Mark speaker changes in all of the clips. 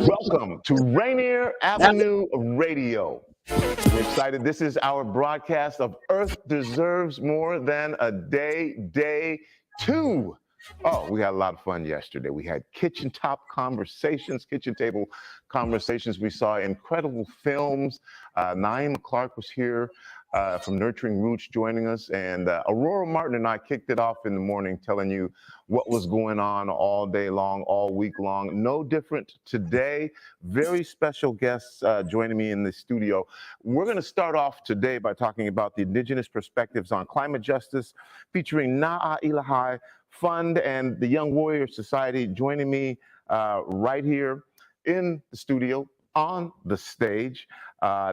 Speaker 1: Welcome to Rainier Avenue Radio. We're excited. This is our broadcast of Earth Deserves More Than a Day 2. Oh, we had a lot of fun yesterday. We had kitchen table conversations. We saw incredible films. Naima Clark was here from Nurturing Roots joining us. And Aurora Martin and I kicked it off in the morning telling you what was going on all day long, all week long. No different today. Very special guests joining me in the studio. We're going to start off today by talking about the Indigenous perspectives on climate justice, featuring Naah Illahee Fund and the Young Warrior Society joining me right here in the studio, on the stage.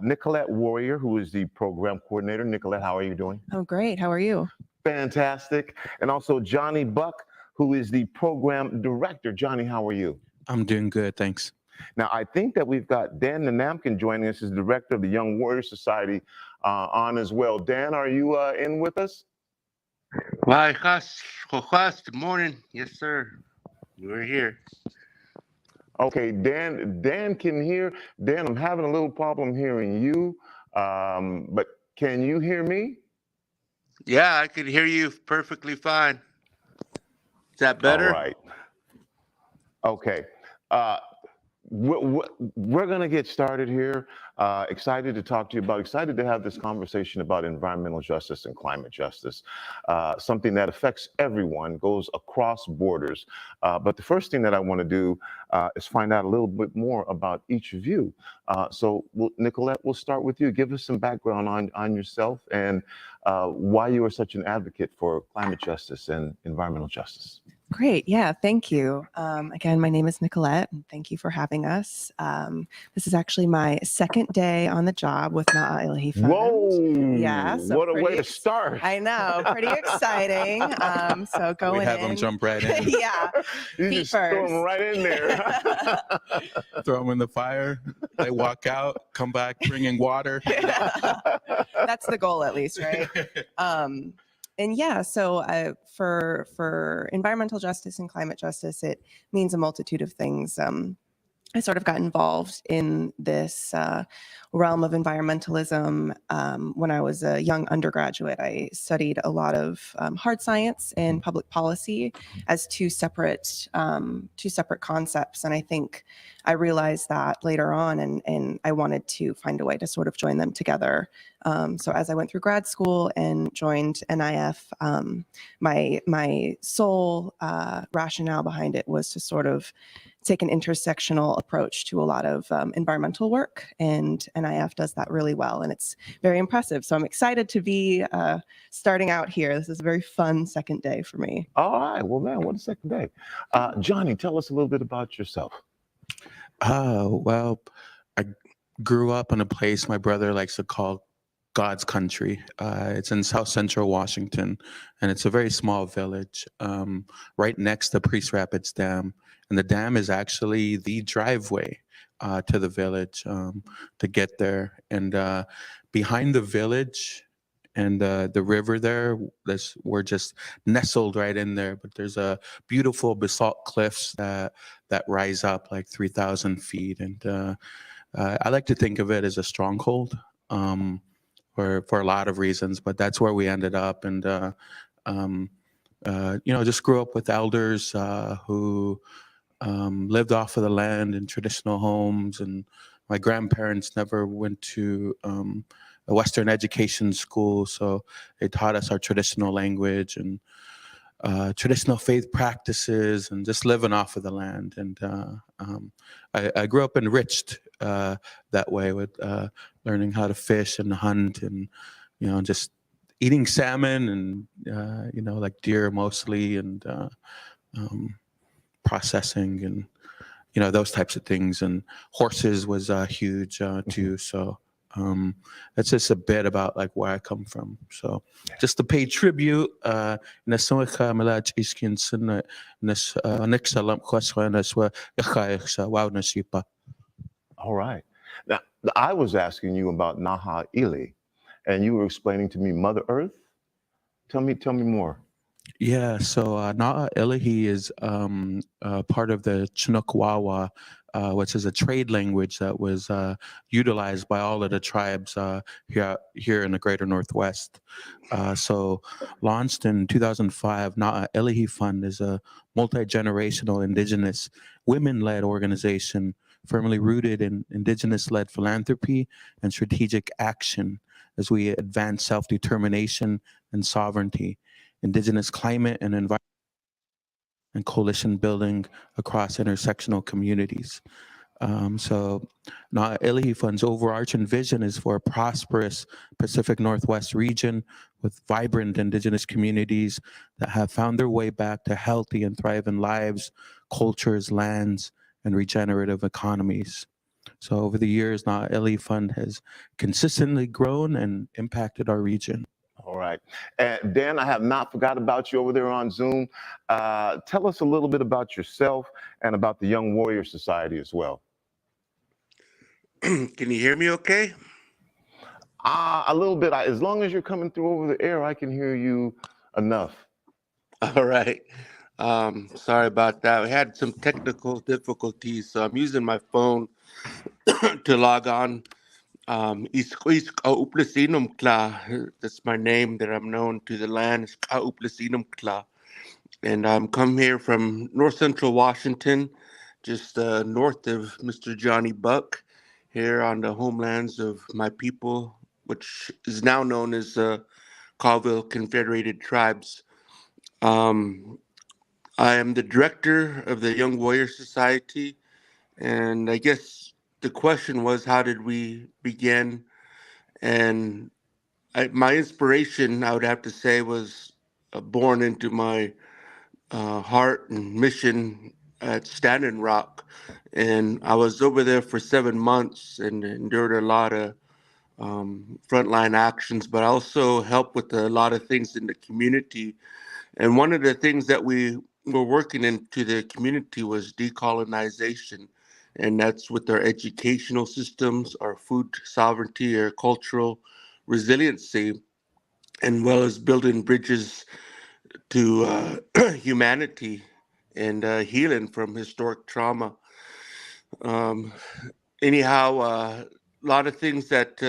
Speaker 1: Nicolette Warrior, who is the program coordinator. Nicolette, how are you doing?
Speaker 2: Oh, great. How are you?
Speaker 1: Fantastic. And also Johnny Buck, who is the program director. Johnny, how are you?
Speaker 3: I'm doing good, thanks.
Speaker 1: Now, I think that we've got Dan Nanamkin joining us as director of the Young Warrior Society on as well. Dan, are you in with us?
Speaker 4: Good morning. Yes, sir. We're here.
Speaker 1: Okay, Dan can hear. Dan, I'm having a little problem hearing you, but can you hear me?
Speaker 4: Yeah, I can hear you perfectly fine. Is that better?
Speaker 1: All right. Okay. We're going to get started here. Excited to talk to you about, excited to have this conversation about environmental justice and climate justice, something that affects everyone, goes across borders. But the first thing that I want to do is find out a little bit more about each of you. So Nicolette, we'll start with you. Give us some background on yourself and why you are such an advocate for climate justice and environmental justice.
Speaker 2: Great. Yeah, thank you. Again, my name is Nicolette, and thank you for having us. This is actually my second day on the job with Naah Illahee Fund.
Speaker 1: Whoa!
Speaker 2: Yeah, so
Speaker 1: what a way to start!
Speaker 2: I know, pretty exciting. So going
Speaker 3: we have them jump right in.
Speaker 2: Yeah,
Speaker 1: you just throw them right in there.
Speaker 3: Throw them in the fire. They walk out, come back bringing water.
Speaker 2: That's the goal, at least, right? And yeah, so for environmental justice and climate justice, it means a multitude of things. I sort of got involved in this realm of environmentalism when I was a young undergraduate. I studied a lot of hard science and public policy as two separate concepts, and I think I realized that later on, and I wanted to find a way to sort of join them together. So as I went through grad school and joined NIF, my sole rationale behind it was to sort of take an intersectional approach to a lot of environmental work, and NIF does that really well, and it's very impressive. So I'm excited to be starting out here. This is a very fun second day for me.
Speaker 1: All right. Well, man, what a second day. Johnny, tell us a little bit about yourself.
Speaker 3: Well, I grew up in a place my brother likes to call God's country. It's in South Central Washington, and it's a very small village right next to Priest Rapids Dam. And the dam is actually the driveway to the village to get there. And behind the village and the river there, we're just nestled right in there. But there's a beautiful basalt cliffs that rise up like 3,000 feet. And I like to think of it as a stronghold. For a lot of reasons, but that's where we ended up. And, just grew up with elders who lived off of the land in traditional homes. And my grandparents never went to a Western education school, so they taught us our traditional language and traditional faith practices and just living off of the land. And I grew up enriched that way with learning how to fish and hunt and, just eating salmon and, like deer mostly, and processing and, those types of things. And horses was huge too. So that's just a bit about like where I come from. So just to pay tribute, all
Speaker 1: right. Now, I was asking you about Naah Illahee, and you were explaining to me Mother Earth. Tell me more.
Speaker 3: Yeah, so Naah Illahee is part of the Chinook Wawa, which is a trade language that was utilized by all of the tribes here in the Greater Northwest. So, launched in 2005, Naah Illahee Fund is a multi-generational Indigenous women-led organization firmly rooted in Indigenous-led philanthropy and strategic action as we advance self-determination and sovereignty, Indigenous climate and environment, and coalition building across intersectional communities. So Naah Illahee Fund's overarching vision is for a prosperous Pacific Northwest region with vibrant Indigenous communities that have found their way back to healthy and thriving lives, cultures, lands, and regenerative economies. So over the years, Naah Illahee Fund has consistently grown and impacted our region.
Speaker 1: All right. And Dan, I have not forgot about you over there on Zoom. Tell us a little bit about yourself and about the Young Warrior Society as well.
Speaker 4: Can you hear me okay?
Speaker 1: A little bit. As long as you're coming through over the air, I can hear you enough.
Speaker 4: All right. Sorry about that. We had some technical difficulties, so I'm using my phone to log on. That's my name that I'm known to the land. And I'm come here from North Central Washington, just north of Mr. Johnny Buck, here on the homelands of my people, which is now known as Colville Confederated Tribes. I am the director of the Young Warrior Society, and I guess the question was, how did we begin? And my inspiration, I would have to say, was born into my heart and mission at Standing Rock. And I was over there for 7 months and endured a lot of frontline actions, but also helped with a lot of things in the community. And one of the things that we were working into the community was decolonization. And that's with our educational systems, our food sovereignty, our cultural resiliency, and well as building bridges to humanity and healing from historic trauma. Um, Anyhow, a lot of things that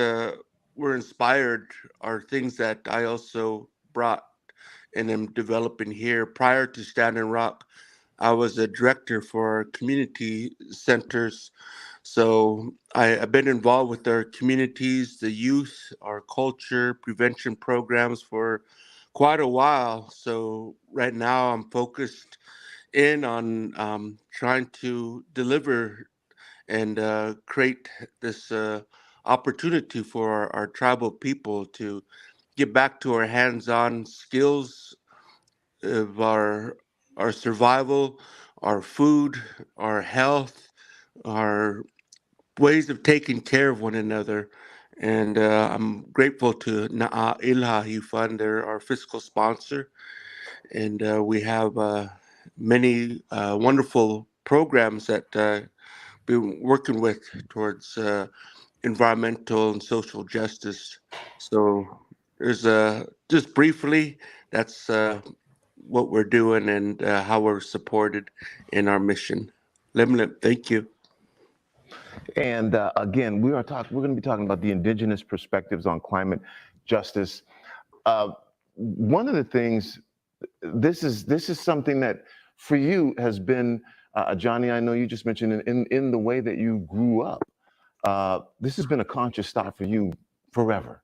Speaker 4: were inspired are things that I also brought and am developing here. Prior to Standing Rock, I was a director for community centers. So I've been involved with our communities, the youth, our culture, prevention programs for quite a while. So right now I'm focused in on trying to deliver and create this opportunity for our tribal people to get back to our hands-on skills of our survival, our food, our health, our ways of taking care of one another. And I'm grateful to Naah Illahee Fund, they're our fiscal sponsor. And we have many wonderful programs that we're working with towards environmental and social justice. So there's just briefly, that's what we're doing and how we're supported in our mission. Limlim, thank you.
Speaker 1: And again, we're going to be talking about the Indigenous perspectives on climate justice. One of the things, this is something that for you has been, Johnny, I know you just mentioned in the way that you grew up. This has been a conscious thought for you forever.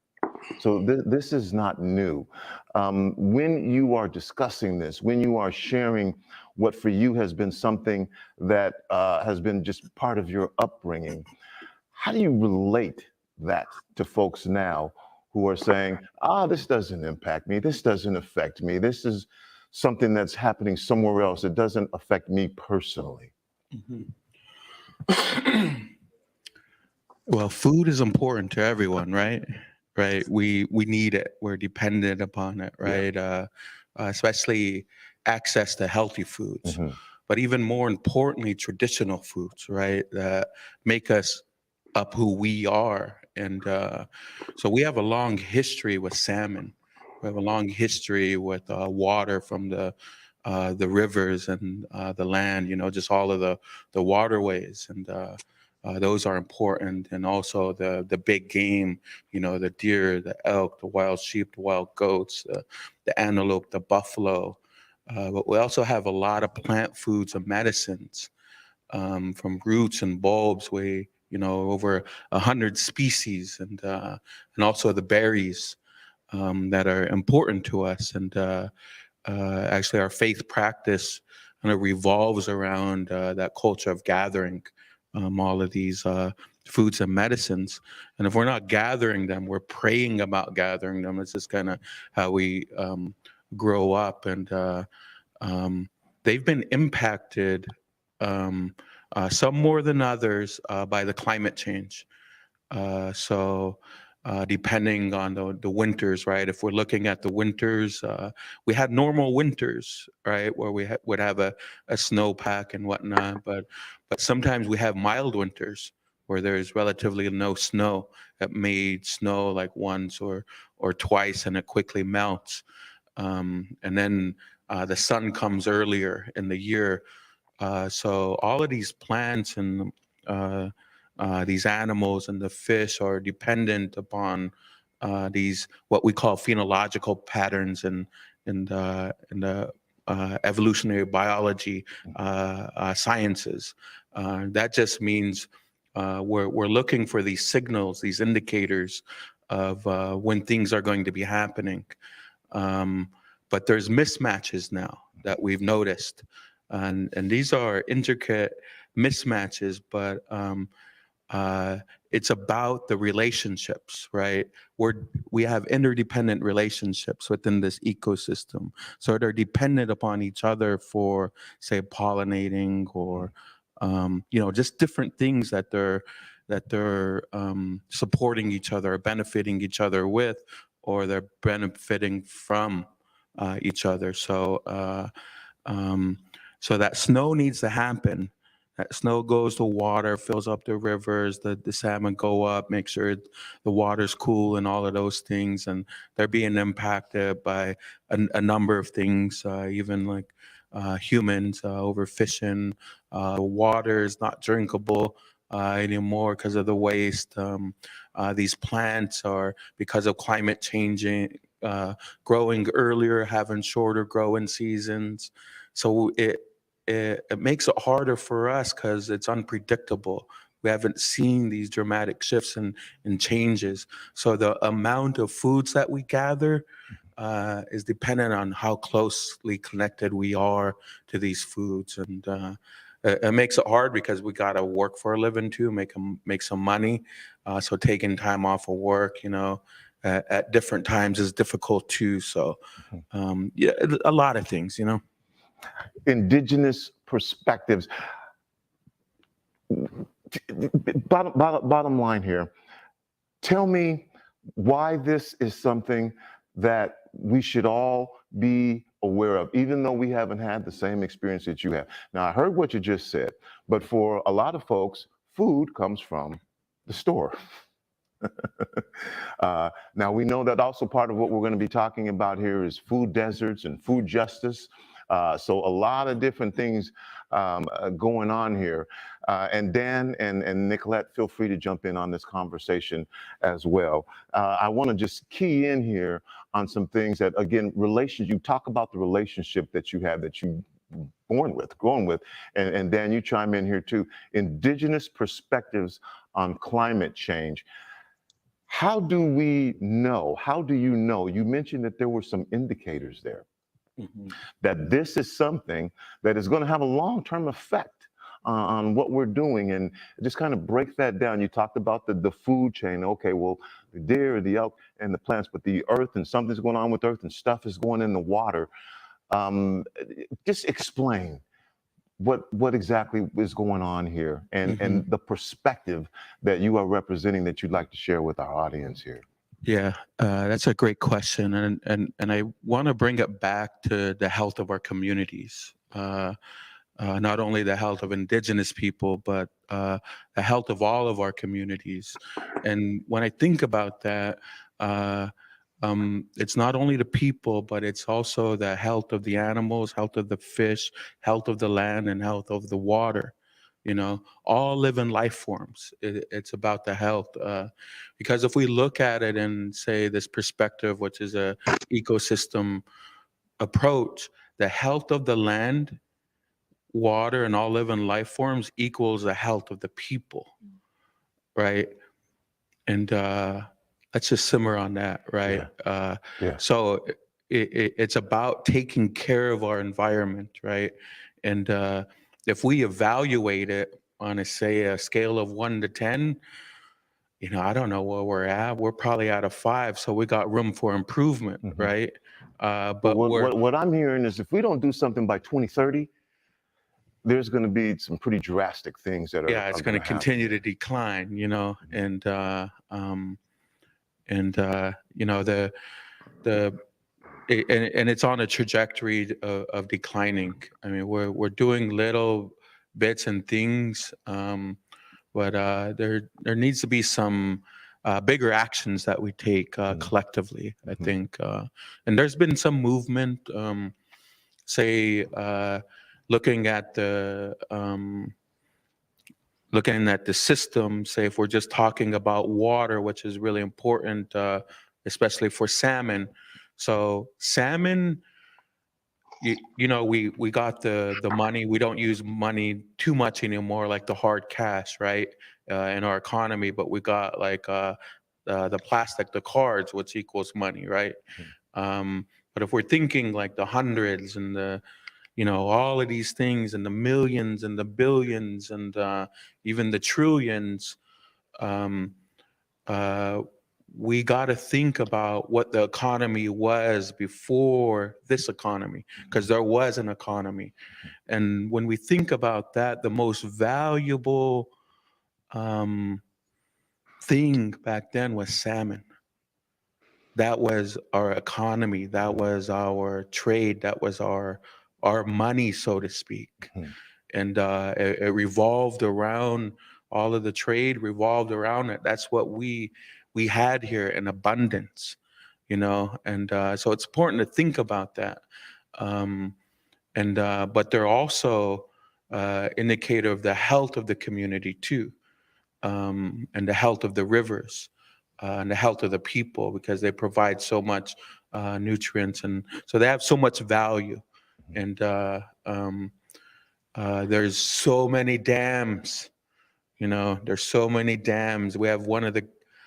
Speaker 1: So this is not new. When you are discussing this, when you are sharing what for you has been something that has been just part of your upbringing, how do you relate that to folks now who are saying, this doesn't impact me, this doesn't affect me, this is something that's happening somewhere else, it doesn't affect me personally?
Speaker 3: Mm-hmm. Well, food is important to everyone, right? Right. We need it. We're dependent upon it, right? Yeah. Especially access to healthy foods, but even more importantly, traditional foods, right? That make us up who we are. And so we have a long history with salmon, We have a long history with water from the rivers and the land, just all of the waterways, and those are important. And also the big game, the deer, the elk, the wild sheep, the wild goats, the antelope, the buffalo. But we also have a lot of plant foods and medicines, from roots and bulbs. We, over 100 species, and also the berries that are important to us. And actually, our faith practice kind of revolves around that culture of gathering all of these foods and medicines. And if we're not gathering them, we're praying about gathering them. It's just kind of how we grow up. And they've been impacted, some more than others, by the climate change. So depending on the winters, right? If we're looking at the winters, we had normal winters, right, where we would have a snowpack and whatnot, but sometimes we have mild winters where there's relatively no snow. That made snow like once or twice, and it quickly melts. And then the sun comes earlier in the year. So all of these plants and these animals and the fish are dependent upon these what we call phenological patterns in the evolutionary biology sciences. That just means we're looking for these signals, these indicators of when things are going to be happening. But there's mismatches now that we've noticed, and these are intricate mismatches, but it's about the relationships, right? We have interdependent relationships within this ecosystem. So they're dependent upon each other for, say, pollinating, or, just different things that they're supporting each other, or benefiting each other with, or they're benefiting from each other. So, so that snow needs to happen. That snow goes to water, fills up the rivers, the salmon go up, make sure the water's cool and all of those things. And they're being impacted by a number of things, even like humans, overfishing. Water is not drinkable anymore because of the waste. These plants are, because of climate changing, growing earlier, having shorter growing seasons. So it makes it harder for us because it's unpredictable. We haven't seen these dramatic shifts and changes. So the amount of foods that we gather is dependent on how closely connected we are to these foods. And it makes it hard because we got to work for a living too, make some money. So taking time off of work, at different times is difficult too. So yeah, a lot of things,
Speaker 1: Indigenous perspectives. Bottom line here, tell me why this is something that we should all be aware of, even though we haven't had the same experience that you have. Now, I heard what you just said, but for a lot of folks, food comes from the store. Now, we know that also part of what we're going to be talking about here is food deserts and food justice. So a lot of different things going on here. And Dan and Nicolette, feel free to jump in on this conversation as well. I want to just key in here on some things that, again, you talk about the relationship that you have, that you grown with, and Dan, you chime in here too. Indigenous perspectives on climate change. How do you know? You mentioned that there were some indicators there. Mm-hmm. That this is something that is going to have a long-term effect on what we're doing, and just kind of break that down. You talked about the food chain. Okay, well, the deer, the elk, and the plants, but the earth, and something's going on with earth, and stuff is going in the water. Just explain what exactly is going on here, and
Speaker 3: Mm-hmm.
Speaker 1: and the perspective that you are representing that you'd like to share with our audience here.
Speaker 3: Yeah, that's a great question, and I want to bring it back to the health of our communities. Not only the health of Indigenous people, but the health of all of our communities. And when I think about that, it's not only the people, but it's also the health of the animals, health of the fish, health of the land, and health of the water. You know, all living life forms. It's about the health. Because if we look at it and say this perspective, which is a ecosystem approach, the health of the land, water, and all living life forms equals the health of the people, right? And let's just simmer on that, right?
Speaker 1: Yeah.
Speaker 3: So it's about taking care of our environment, right? And if we evaluate it on a scale of 1 to 10, you know, I don't know where we're at. We're probably at a 5, so we got room for improvement,
Speaker 1: Mhm.
Speaker 3: right?
Speaker 1: But
Speaker 3: But
Speaker 1: what I'm hearing is if we don't do something by 2030, there's going to be some pretty drastic things that are
Speaker 3: yeah, it's going to
Speaker 1: happen.
Speaker 3: continue to decline, you know, and you know and it's on a trajectory of declining. I mean, we're doing little bits and things, but there needs to be some bigger actions that we take collectively, I think. And there's been some movement, say, looking at the system, say if we're just talking about water, which is really important, especially for salmon. So salmon, you know, we got the money. We don't use money too much anymore, like the hard cash, right, in our economy. But we got like the plastic, the cards, which equals money, right? But if we're thinking like the hundreds and the, you know, all of these things and the millions and the billions and even the trillions, um, we got to think about what the economy was before this economy, because there was an economy. And when we think about that, the most valuable thing back then was salmon. That was our economy. That was our trade. That was our money, so to speak. And it revolved around, all of the trade revolved around it. That's what we had here in abundance, you know. And so it's important to think about that. But they're also indicator of the health of the community too, and the health of the rivers, and the health of the people, because they provide so much nutrients, and so they have so much value. And there's so many dams, you know, there's so many dams. We have one of the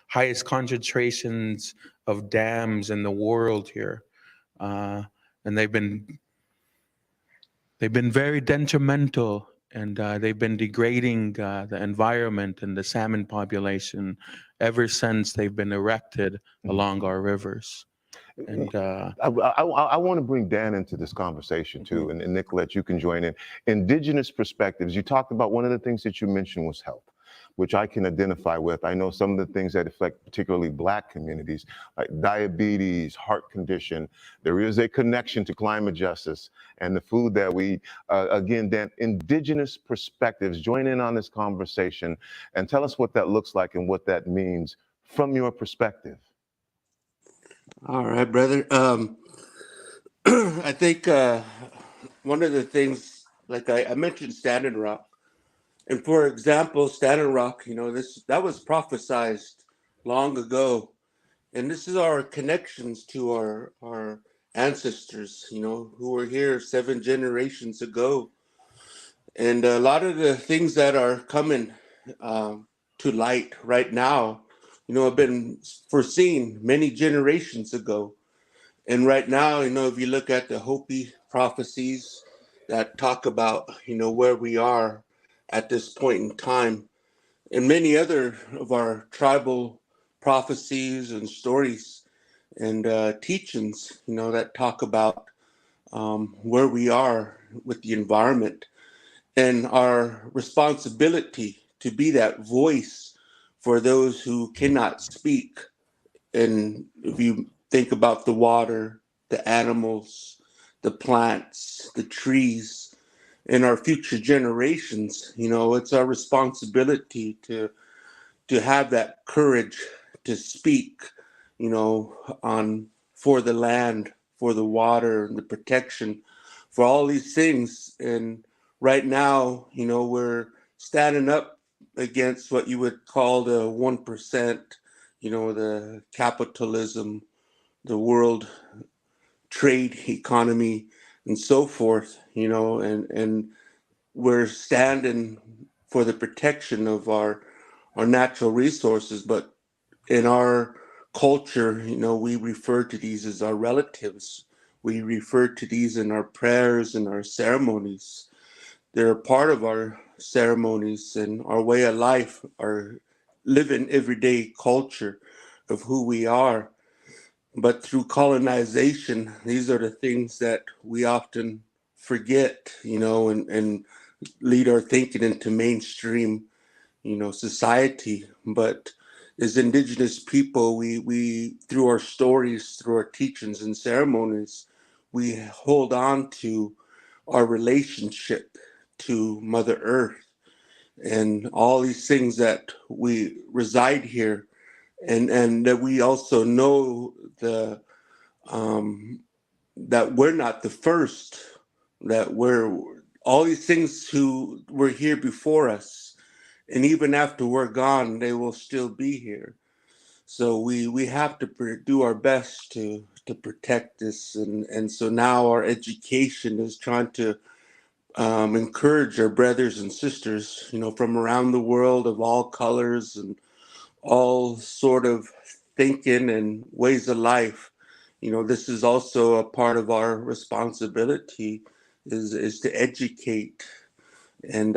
Speaker 3: highest concentrations of dams in the world here. And they've been very detrimental, and they've been degrading the environment and the salmon population ever since they've been erected along our rivers. And
Speaker 1: I want to bring Dan into this conversation too, and Nicolette, you can join in. Indigenous perspectives. You talked about, one of the things that you mentioned was health, which I can identify with. I know some of the things that affect particularly Black communities, like diabetes, heart condition. There is a connection to climate justice and the food that we eat. Again, Dan, Indigenous perspectives. Join in on this conversation and tell us what that looks like and what that means from your perspective.
Speaker 4: All right, brother. I think one of the things, like I mentioned Standing Rock, and for example, Standing Rock, you know, that was prophesized long ago, and this is our connections to our ancestors, you know, who were here 7 generations ago, and a lot of the things that are coming to light right now, you know, have been foreseen many generations ago. And right now, you know, if you look at the Hopi prophecies that talk about, you know, where we are at this point in time, and many other of our tribal prophecies and stories and teachings, you know, that talk about where we are with the environment and our responsibility to be that voice for those who cannot speak. And if you think about the water, the animals, the plants, the trees, and our future generations, you know, it's our responsibility to have that courage to speak, you know, on for the land, for the water, and the protection, for all these things. And right now, we're standing up against what you would call the 1%, the capitalism, the world trade economy, and so forth, and we're standing for the protection of our natural resources. But in our culture, we refer to these as our relatives. We refer to these in our prayers and our ceremonies. They're a part of our ceremonies and our way of life, our living everyday culture of who we are. But through colonization, these are the things that we often forget, and lead our thinking into mainstream, society. But as Indigenous people, we through our stories, through our teachings and ceremonies, we hold on to our relationship to Mother Earth and all these things that we reside here, and that we also know that we're not the first, that we're all these things who were here before us, and even after we're gone, they will still be here. So we have to do our best to protect this, and so now our education is trying to encourage our brothers and sisters, from around the world of all colors and all sort of thinking and ways of life. This is also a part of our responsibility is to educate, and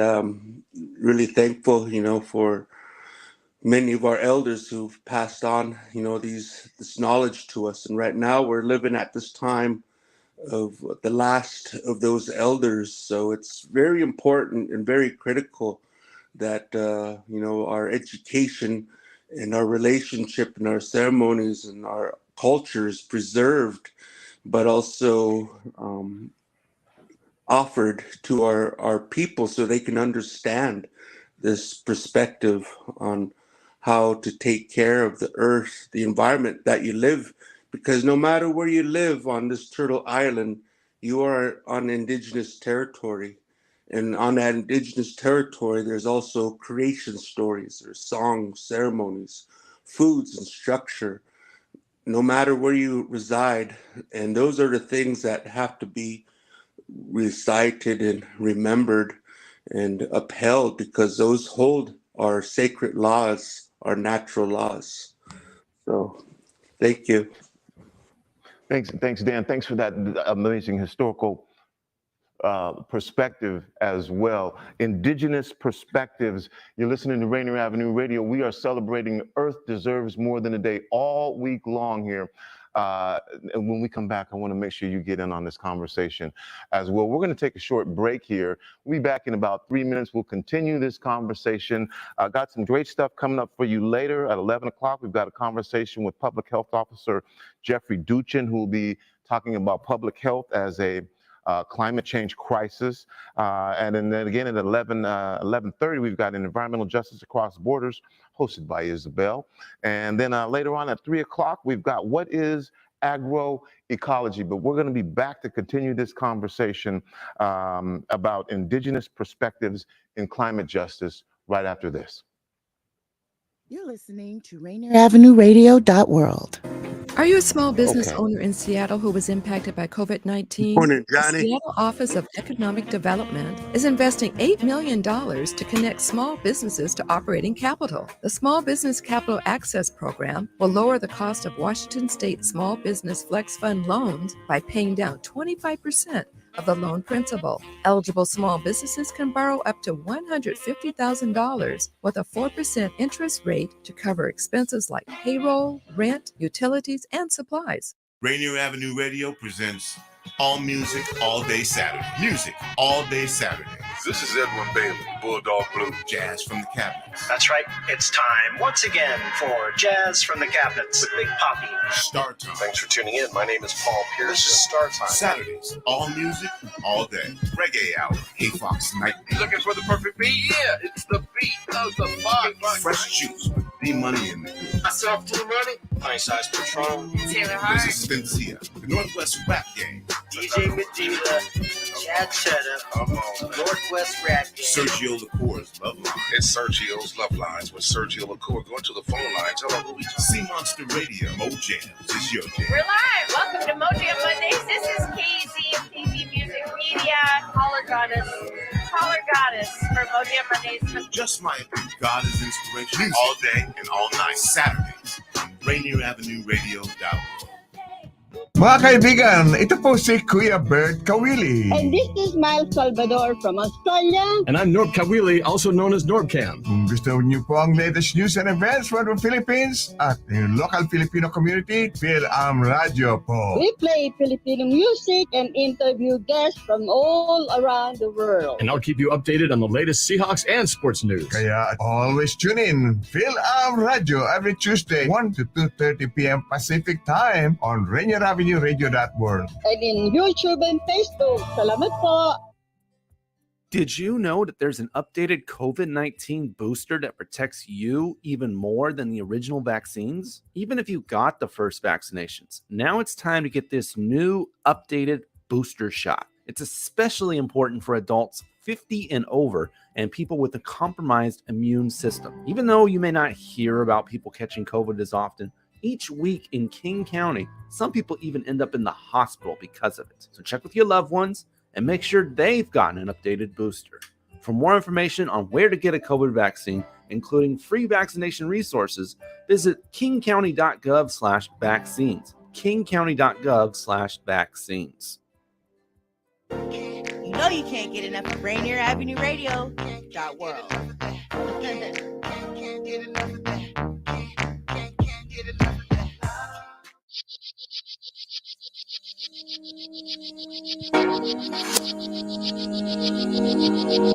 Speaker 4: really thankful, for many of our elders who've passed on, this knowledge to us. And right now we're living at this time of the last of those elders. So it's very important and very critical that, our education and our relationship and our ceremonies and our culture is preserved, but also offered to our people so they can understand this perspective on how to take care of the earth, the environment that you live. Because no matter where you live on this Turtle Island, you are on Indigenous territory. And on that Indigenous territory, there's also creation stories, there's songs, ceremonies, foods, and structure, no matter where you reside. And those are the things that have to be recited and remembered and upheld, because those hold our sacred laws, our natural laws. So thank you.
Speaker 1: Thanks, Dan. Thanks for that amazing historical perspective as well. Indigenous perspectives. You're listening to Rainier Avenue Radio. We are celebrating Earth Deserves More Than a Day all week long here. And when we come back, I want to make sure you get in on this conversation as well. We're going to take a short break here. We'll be back in about 3 minutes. We'll continue this conversation. Got some great stuff coming up for you later at 11 o'clock. We've got a conversation with Public Health Officer Jeffrey Duchin, who will be talking about public health as a climate change crisis. And then again at 11:30, we've got an Environmental Justice Across Borders hosted by Isabel. And then later on at 3 o'clock, we've got What is Agroecology? But we're going to be back to continue this conversation about Indigenous perspectives in climate justice right after this.
Speaker 5: You're listening to Rainier Avenue Radio.world.
Speaker 6: Are you a small business owner in Seattle who was impacted by COVID-19?
Speaker 4: Morning,
Speaker 6: The
Speaker 4: Johnny.
Speaker 6: Seattle Office of Economic Development is investing $8 million to connect small businesses to operating capital. The Small Business Capital Access Program will lower the cost of Washington State Small Business Flex Fund loans by paying down 25% of the loan principal. Eligible small businesses can borrow up to $150,000 with a 4% interest rate to cover expenses like payroll, rent, utilities, and supplies.
Speaker 7: Rainier Avenue Radio presents All Music, All Day Saturday. Music, all day Saturday.
Speaker 8: This is Edwin Bailey, Bulldog Blue.
Speaker 7: Jazz from the Cabinets.
Speaker 9: That's right. It's time once again for Jazz from the Cabinets with Big Poppy.
Speaker 7: Start Time.
Speaker 8: Thanks for tuning in. My name is Paul Pierce. This is Start Time.
Speaker 7: Saturdays, all music, all day. Reggae Hour, Hey Fox Night.
Speaker 8: Looking for the perfect beat? Yeah, it's the beat of the Fox.
Speaker 7: Fresh Juice with D-Money in there.
Speaker 8: Myself to the money.
Speaker 9: Pint-sized Patron.
Speaker 10: Taylor
Speaker 7: This
Speaker 10: Hart.
Speaker 7: is Spencia, the Northwest Rap Gang.
Speaker 9: DJ Medina. Chad Cheddar.
Speaker 8: Come on.
Speaker 9: Northwest Rap Game.
Speaker 7: Sergio Lacour's Love Line.
Speaker 8: It's Sergio's Love Lines with Sergio LaCour. Go to the phone line. Tell them who we talking.
Speaker 7: Sea Monster Radio. Mo Jams is your jam.
Speaker 10: We're live. Welcome to Mojam Mondays. This is KZ of KZ Music Media. Caller Goddess for Mojam Mondays.
Speaker 7: Just my opinion. God is inspiration all day and all night. Saturdays on Rainier Avenue Radio App.
Speaker 11: Mga kaibigan, ito po si Kuya Bert Kawili.
Speaker 12: And this is Miles Salvador from Australia.
Speaker 13: And I'm Norb Kawili, also known as Norbcam.
Speaker 11: Kung gusto niyo po ang latest news and events from the Philippines at the local Filipino community, Phil-Am Radio po.
Speaker 12: We play Filipino music and interview guests from all around the world.
Speaker 13: And I'll keep you updated on the latest Seahawks and sports news.
Speaker 11: Kaya always tune in, Phil-Am Radio every Tuesday, 1 to 2:30 p.m. Pacific Time on Rainier Avenue Radio.world.
Speaker 12: And in YouTube and Facebook. Salamat po.
Speaker 14: Did you know that there's an updated COVID-19 booster that protects you even more than the original vaccines? Even if you got the first vaccinations, now it's time to get this new updated booster shot. It's especially important for adults 50 and over and people with a compromised immune system. Even though you may not hear about people catching COVID as often, each week in King County, some people even end up in the hospital because of it. So check with your loved ones and make sure they've gotten an updated booster. For more information on where to get a COVID vaccine, including free vaccination resources, visit kingcounty.gov/vaccines. kingcounty.gov/vaccines.
Speaker 15: You know you can't get enough of Rainier Avenue Radio.world.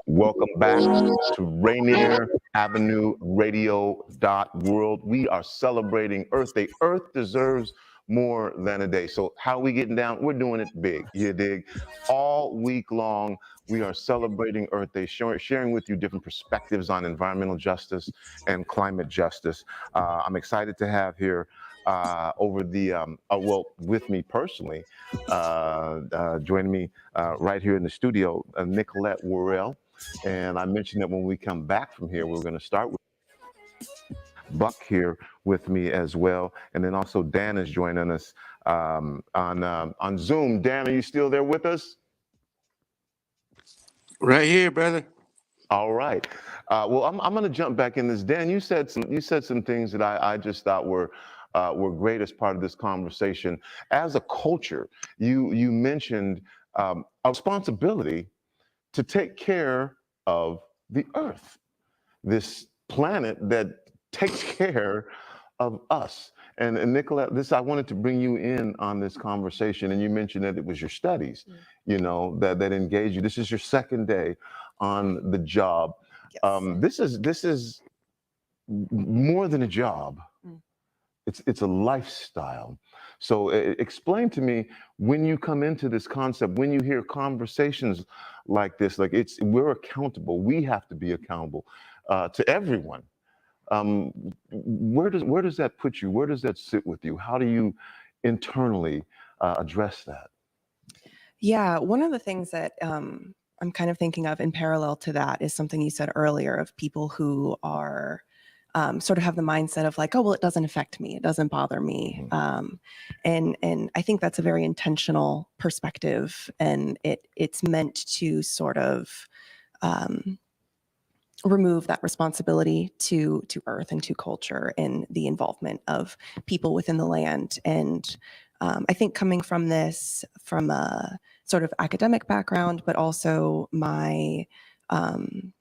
Speaker 1: Welcome back to Rainier Avenue Radio.world. We are celebrating Earth Day. Earth deserves more than a day. So how are we getting down? We're doing it big. You dig? All week long, we are celebrating Earth Day, sharing with you different perspectives on environmental justice and climate justice. I'm excited to have here over the, with me personally, joining me right here in the studio, Nicolette Worrell. And I mentioned that when we come back from here, we're going to start with Buck here with me as well. And then also Dan is joining us on Zoom. Dan, are you still there with us?
Speaker 4: Right here, brother.
Speaker 1: All right. Well, I'm going to jump back in this. Dan, you said some things that I just thought were great as part of this conversation. As a culture, you mentioned a responsibility to take care of the earth, this planet that takes care of us. And Nicolette, I wanted to bring you in on this conversation, and you mentioned that it was your studies, that engaged you. This is your second day on the job. Yes. This is more than a job. It's a lifestyle. So explain to me, when you come into this concept, when you hear conversations like this, we're accountable. We have to be accountable to everyone. Where does that put you? Where does that sit with you? How do you internally address that?
Speaker 2: Yeah, one of the things that I'm kind of thinking of in parallel to that is something you said earlier of people who are sort of have the mindset of like, oh, well, it doesn't affect me. It doesn't bother me. And I think that's a very intentional perspective, and it's meant to sort of remove that responsibility to earth and to culture and the involvement of people within the land. And I think coming from this, from a sort of academic background, but also my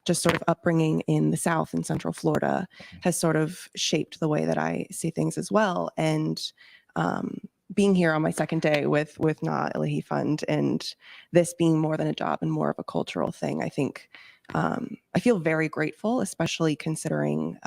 Speaker 2: just sort of upbringing in the South in Central Florida has sort of shaped the way that I see things as well. And being here on my second day with Naah Illahee Fund, and this being more than a job and more of a cultural thing, I think I feel very grateful, especially considering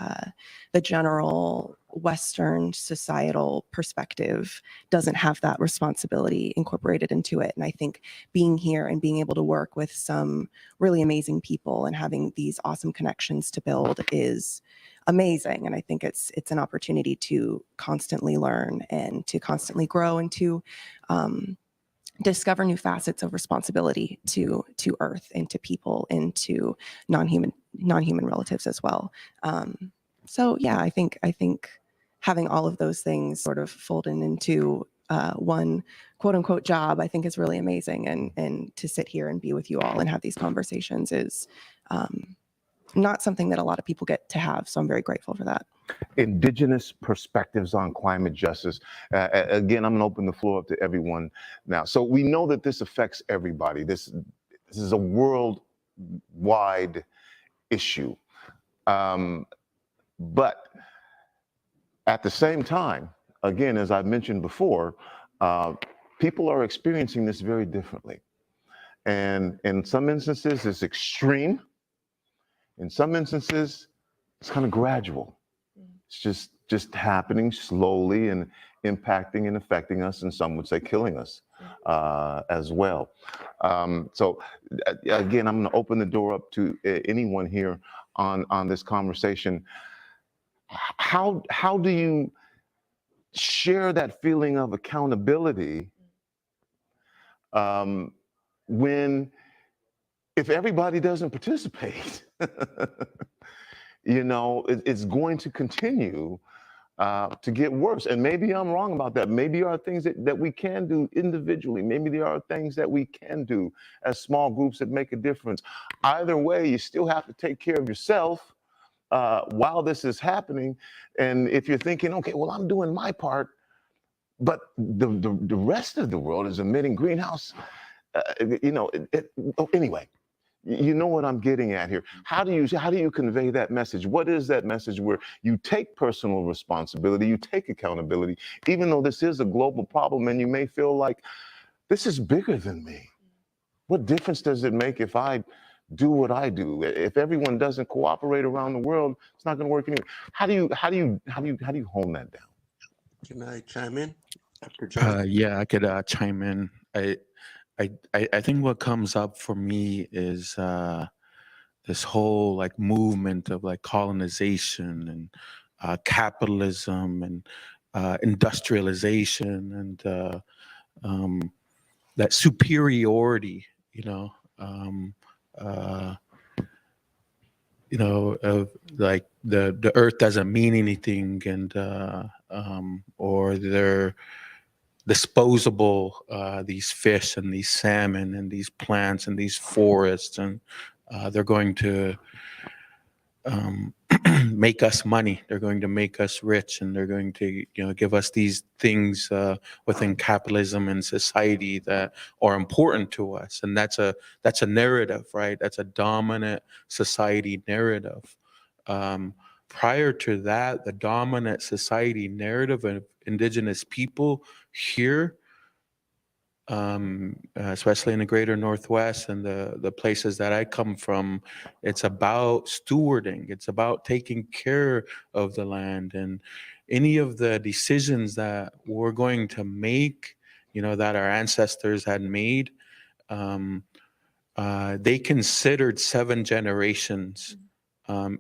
Speaker 2: the general Western societal perspective doesn't have that responsibility incorporated into it. And I think being here and being able to work with some really amazing people and having these awesome connections to build is amazing. And I think it's an opportunity to constantly learn and to constantly grow and to discover new facets of responsibility to Earth and to people and to non-human relatives as well. So yeah, I think having all of those things sort of folded into one quote unquote job, I think is really amazing. And to sit here and be with you all and have these conversations is not something that a lot of people get to have. So I'm very grateful for that.
Speaker 1: Indigenous perspectives on climate justice. Again, I'm going to open the floor up to everyone now. So we know that this affects everybody. This is a worldwide issue. But at the same time, again, as I've mentioned before, people are experiencing this very differently. And in some instances, it's extreme. In some instances, it's kind of gradual. It's just happening slowly and impacting and affecting us, and some would say killing us as well. So again, I'm going to open the door up to anyone here on this conversation. How do you share that feeling of accountability when, if everybody doesn't participate, you know, it's going to continue to get worse? And maybe I'm wrong about that. Maybe there are things that we can do individually. Maybe there are things that we can do as small groups that make a difference. Either way, you still have to take care of yourself while this is happening. And if you're thinking, okay, well, I'm doing my part, but the rest of the world is emitting greenhouse, you know, anyway. You know what I'm getting at here. How do you convey that message? What is that message where you take personal responsibility, you take accountability, even though this is a global problem and you may feel like this is bigger than me? What difference does it make if I do what I do? If everyone doesn't cooperate around the world, it's not going to work anyway. How do you hone that down?
Speaker 4: Can I chime in after John?
Speaker 3: Yeah, I could chime in. I think what comes up for me is this whole like movement of like colonization and capitalism and industrialization and that superiority, of like the earth doesn't mean anything, and or they're disposable, these fish and these salmon and these plants and these forests, and they're going to make us money. They're going to make us rich, and they're going to give us these things within capitalism and society that are important to us. And that's a narrative, right? That's a dominant society narrative. Prior to that, the dominant society narrative of indigenous people here, especially in the greater Northwest and the places that I come from, it's about stewarding. It's about taking care of the land, and any of the decisions that we're going to make, that our ancestors had made, they considered 7 generations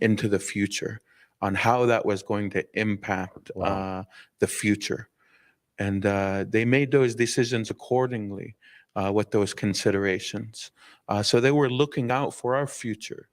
Speaker 3: into the future on how that was going to impact the future. And they made those decisions accordingly with those considerations. So they were looking out for our future.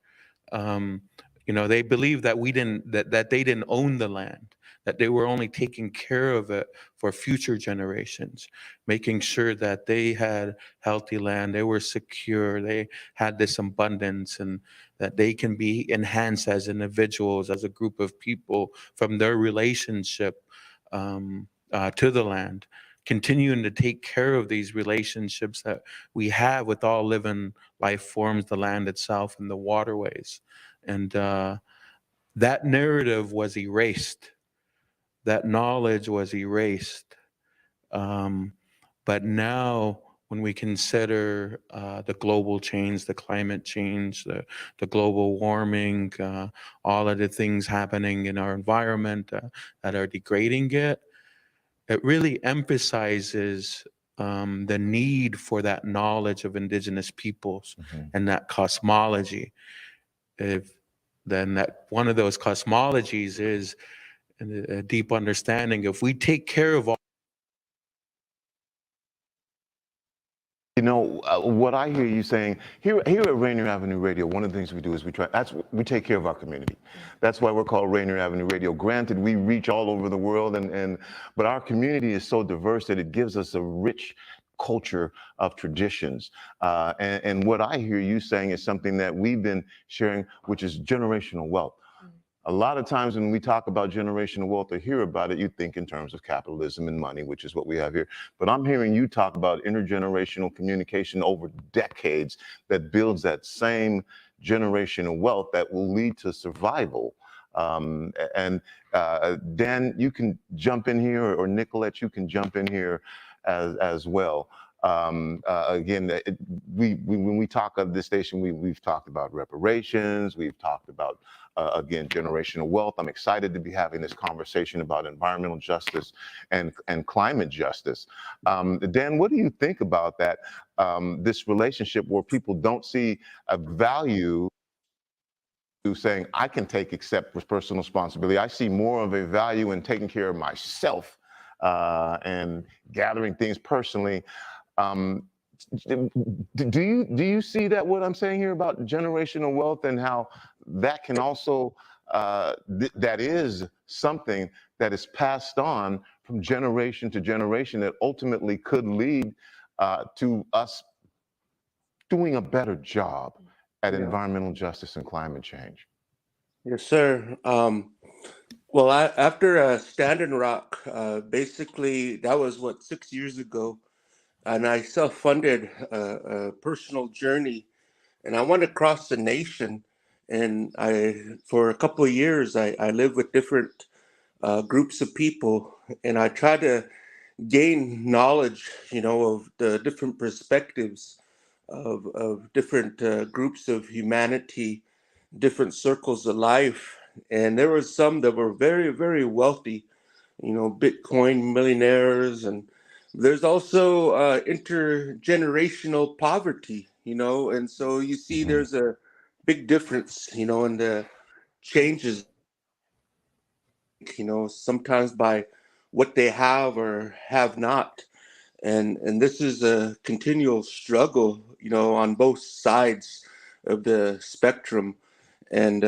Speaker 3: They believed that that they didn't own the land, that they were only taking care of it for future generations, making sure that they had healthy land, they were secure, they had this abundance, and that they can be enhanced as individuals, as a group of people from their relationship to the land, continuing to take care of these relationships that we have with all living life forms, the land itself and the waterways. And that narrative was erased. That knowledge was erased. But now, when we consider the global change, the climate change, the global warming, all of the things happening in our environment that are degrading it, it really emphasizes the need for that knowledge of indigenous peoples and that cosmology. If then that one of those cosmologies is a deep understanding. If we take care of all.
Speaker 1: You know, what I hear you saying here at Rainier Avenue Radio, one of the things we do is we take care of our community. That's why we're called Rainier Avenue Radio. Granted, we reach all over the world, but our community is so diverse that it gives us a rich culture of traditions. And what I hear you saying is something that we've been sharing, which is generational wealth. A lot of times when we talk about generational wealth or hear about it, you think in terms of capitalism and money, which is what we have here. But I'm hearing you talk about intergenerational communication over decades that builds that same generational wealth that will lead to survival. Dan, you can jump in here, or Nicolette, you can jump in here as well. Again, when we talk of this station, we've talked about reparations, we've talked about again, generational wealth. I'm excited to be having this conversation about environmental justice and climate justice. Dan, what do you think about that, this relationship where people don't see a value to saying, I can accept personal responsibility. I see more of a value in taking care of myself and gathering things personally. Do you see that, what I'm saying here about generational wealth, and how that can also, that is something that is passed on from generation to generation that ultimately could lead to us doing a better job at environmental justice and climate change?
Speaker 4: Yes, sir. Well, after Standing Rock, basically that was 6 years ago, and I self-funded a personal journey, and I went across the nation. And for a couple of years, I lived with different groups of people, and I tried to gain knowledge, of the different perspectives of different groups of humanity, different circles of life. And there were some that were very, very wealthy, Bitcoin millionaires, and there's also intergenerational poverty, and so you see there's a big difference, in the changes, sometimes by what they have or have not. And this is a continual struggle, on both sides of the spectrum. And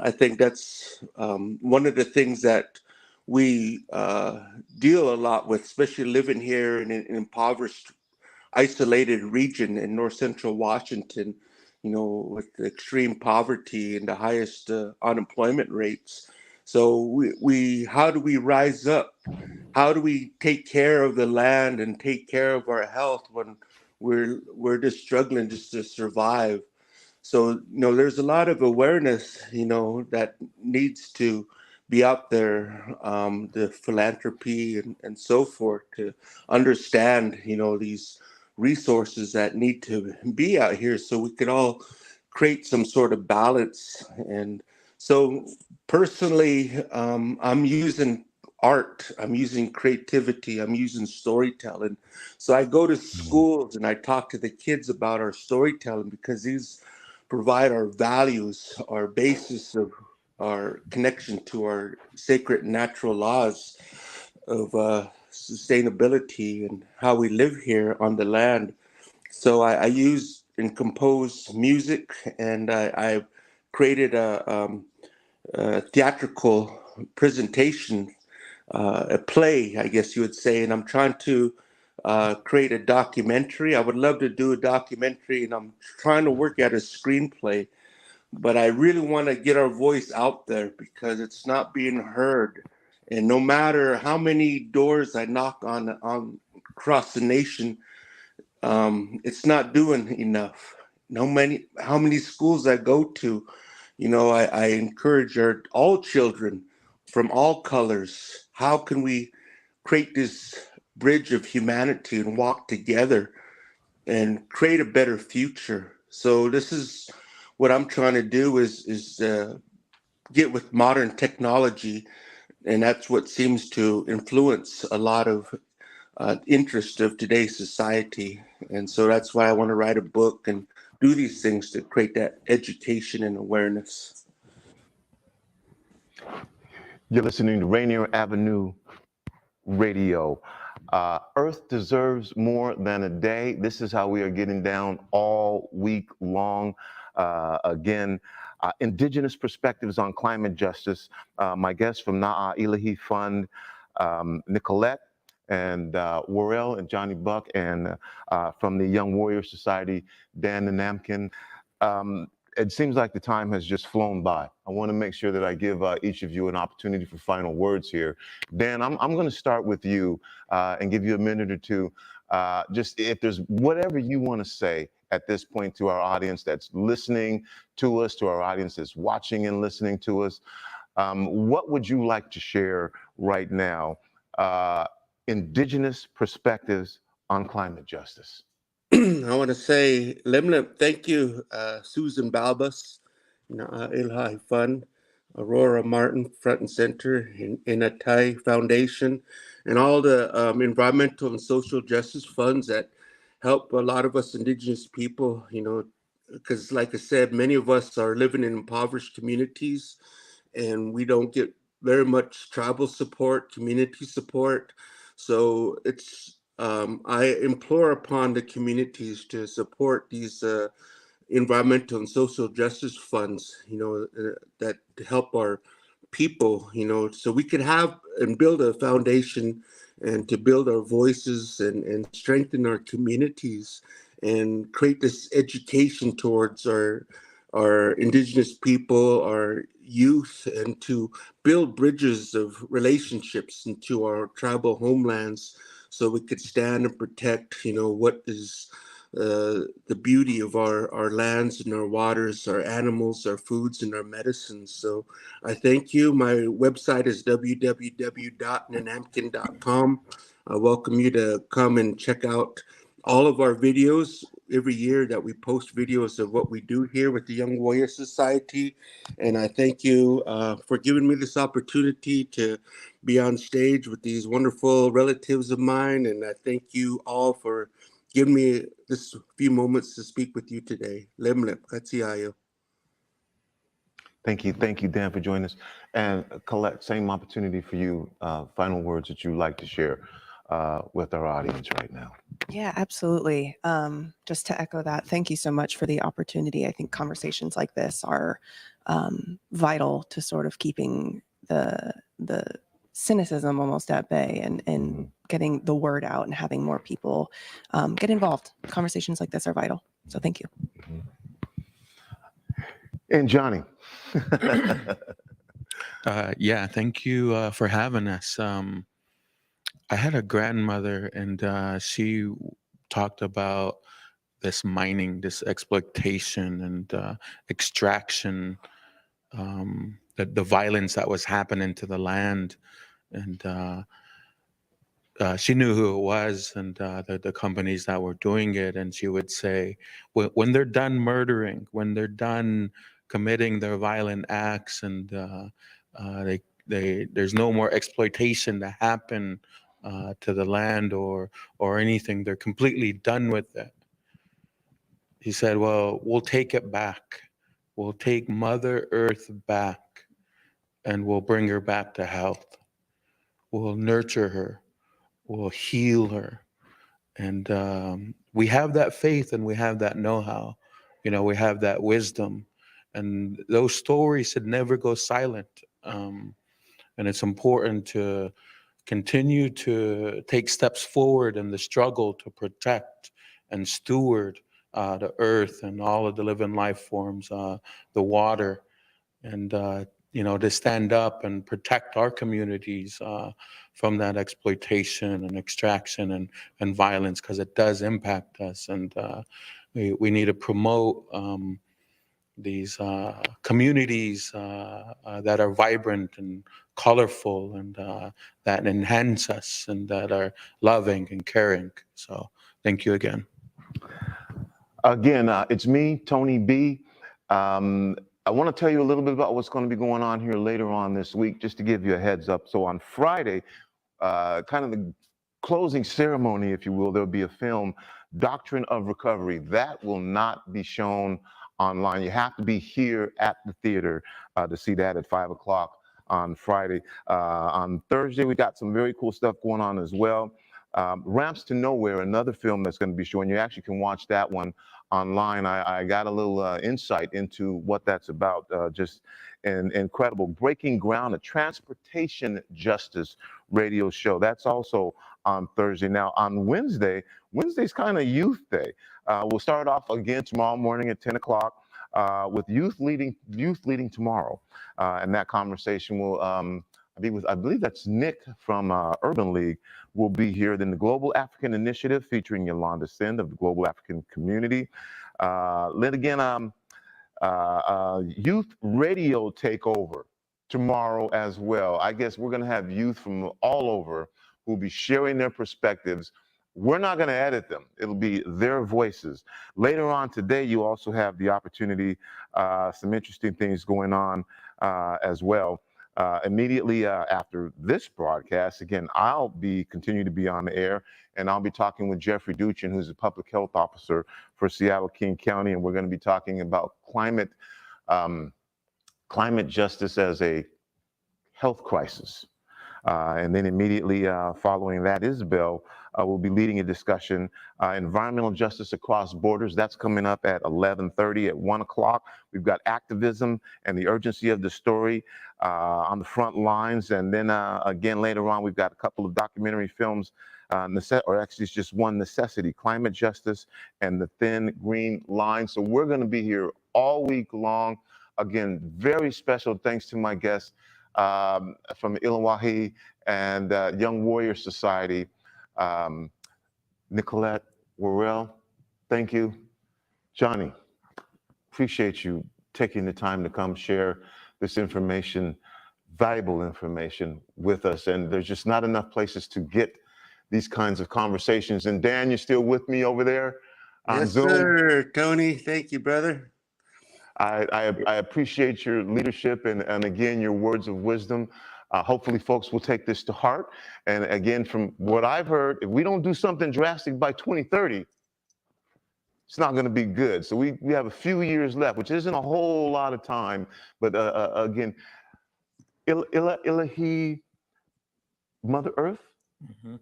Speaker 4: I think that's one of the things that we deal a lot with, especially living here in an impoverished, isolated region in north central Washington, with extreme poverty and the highest unemployment rates. So how do we rise up? How do we take care of the land and take care of our health when we're just struggling just to survive? So, there's a lot of awareness, that needs to be out there, the philanthropy and so forth, to understand, these resources that need to be out here so we could all create some sort of balance. And so personally, I'm using art, I'm using creativity, I'm using storytelling. So I go to schools and I talk to the kids about our storytelling, because these provide our values, our basis of our connection to our sacred natural laws of sustainability and how we live here on the land. So I use and compose music, and I created a theatrical presentation, a play, I guess you would say, and I'm trying to create a documentary. I would love to do a documentary, and I'm trying to work at a screenplay, but I really want to get our voice out there because it's not being heard. And no matter how many doors I knock on across the nation, it's not doing enough. How many schools I go to, I encourage all children from all colors. How can we create this bridge of humanity and walk together and create a better future? So this is what I'm trying to do is get with modern technology, and that's what seems to influence a lot of interest of today's society. And so that's why I want to write a book and do these things to create that education and awareness.
Speaker 1: You're listening to Rainier Avenue Radio. Earth deserves more than a day. This is how we are getting down all week long. Again, Indigenous perspectives on climate justice. My guests from Naah Illahee Fund, Nicolette and Worrell and Johnny Buck, and from the Young Warrior Society, Dan Nanamkin. It seems like the time has just flown by. I want to make sure that I give each of you an opportunity for final words here. Dan, I'm going to start with you and give you a minute or two. Just if there's whatever you want to say at this point to our audience that's listening to us, to our audience that's watching and listening to us, what would you like to share right now? Indigenous perspectives on climate justice.
Speaker 4: I want to say, Limlim, thank you, Susan Balbus, Naah Illahee Fund, Aurora Martin, front and center, in Inatai Foundation, and all the environmental and social justice funds that help a lot of us Indigenous people, because like I said, many of us are living in impoverished communities and we don't get very much tribal support, community support. So it's I implore upon the communities to support these environmental and social justice funds, that help our people, so we could have and build a foundation and to build our voices and strengthen our communities and create this education towards our Indigenous people, our youth, and to build bridges of relationships into our tribal homelands so we could stand and protect, what is the beauty of our lands and our waters, our animals, our foods, and our medicines. So I thank you. My website is www.nanamkin.com. I welcome you to come and check out all of our videos every year that we post videos of what we do here with the Young Warrior Society. And I thank you for giving me this opportunity to be on stage with these wonderful relatives of mine. And I thank you all for giving me this few moments to speak with you today. Lemlep, Katsiayo.
Speaker 1: Thank you, Dan, for joining us. And Colette, same opportunity for you. Final words that you'd like to share with our audience right now.
Speaker 2: Yeah, absolutely. Just to echo that, thank you so much for the opportunity. I think conversations like this are vital to sort of keeping the cynicism almost at bay and getting the word out and having more people get involved. Conversations like this are vital. So thank you.
Speaker 1: And Johnny.
Speaker 3: Yeah, thank you for having us. I had a grandmother, and she talked about this mining, this exploitation and extraction, the violence that was happening to the land. And she knew who it was and the companies that were doing it. And she would say, when they're done murdering, when they're done committing their violent acts, and there's no more exploitation to happen to the land or anything. They're completely done with it. He said, well, we'll take it back. We'll take Mother Earth back, and we'll bring her back to health. We'll nurture her. We'll heal her. And we have that faith and we have that know-how. We have that wisdom. And those stories should never go silent. And it's important to continue to take steps forward in the struggle to protect and steward the earth and all of the living life forms, the water, and to stand up and protect our communities from that exploitation and extraction and violence, because it does impact us. And we need to promote these communities that are vibrant and colorful and that enhance us and that are loving and caring. So thank you again.
Speaker 1: Again, it's me, Tony B. I want to tell you a little bit about what's going to be going on here later on this week, just to give you a heads up. So on Friday, kind of the closing ceremony, if you will, there'll be a film, Doctrine of Recovery. That will not be shown online. You have to be here at the theater to see that at 5 o'clock on Friday. On Thursday, we got some very cool stuff going on as well. Ramps to Nowhere, another film that's going to be showing. You actually can watch that one online. I got a little insight into what that's about. Just an incredible breaking ground, a transportation justice radio show. That's also on Thursday. Now on Wednesday's kind of Youth Day. We'll start off again tomorrow morning at 10 o'clock with youth leading tomorrow, and that conversation will I believe that's Nick from Urban League will be here. Then the Global African Initiative featuring Yolanda Send of the Global African Community. Then again, Youth Radio Takeover tomorrow as well. I guess we're going to have youth from all over who will be sharing their perspectives. We're not going to edit them. It'll be their voices. Later on today, you also have the opportunity, some interesting things going on as well. Immediately after this broadcast, again, I'll continue to be on the air, and I'll be talking with Jeffrey Duchin, who's the public health officer for Seattle King County, and we're going to be talking about climate justice as a health crisis. And then immediately following that, Isabel will be leading a discussion, environmental justice across borders. That's coming up at 11:30 at 1 o'clock. We've got activism and the urgency of the story on the front lines. And then again, later on, we've got a couple of documentary films, or actually it's just one, Necessity, Climate Justice and the Thin Green Line. So we're going to be here all week long. Again, very special thanks to my guests from Illahee and Young Warrior Society. Nicolette Worrell, thank you. Johnny, appreciate you taking the time to come share this information, valuable information with us. And there's just not enough places to get these kinds of conversations. And Dan, you're still with me over there on Zoom?
Speaker 4: Yes, sir, Tony. Thank you, brother.
Speaker 1: I appreciate your leadership and again, your words of wisdom. Hopefully folks will take this to heart. And again, from what I've heard, if we don't do something drastic by 2030, it's not going to be good. So we have a few years left, which isn't a whole lot of time. But again, Illahee, Mother Earth,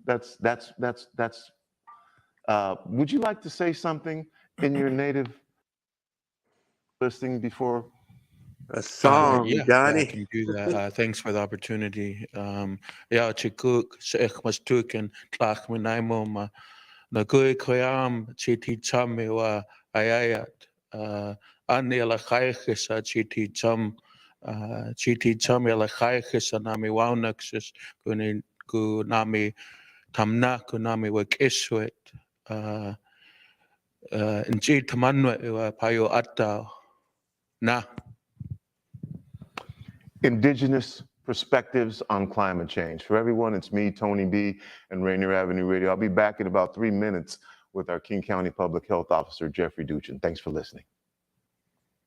Speaker 1: that's would you like to say something in your native listening before?
Speaker 4: A song,
Speaker 3: Yeah,
Speaker 4: Johnny.
Speaker 3: I can do that. Thanks for the opportunity. Yeah, chikuk sheikh mastukin tlach minaimoma nagui koyam chiti chamiwa ayayat ani alakhaykhisa chiti cham alakhaykhisa nami waunaksis kunami tamna kunami wakiswet nchi tamanwa payo atta na.
Speaker 1: Indigenous perspectives on climate change. For everyone, it's me, Tony B, and Rainier Avenue Radio. I'll be back in about 3 minutes with our King County Public Health Officer, Jeffrey Duchin. Thanks for listening.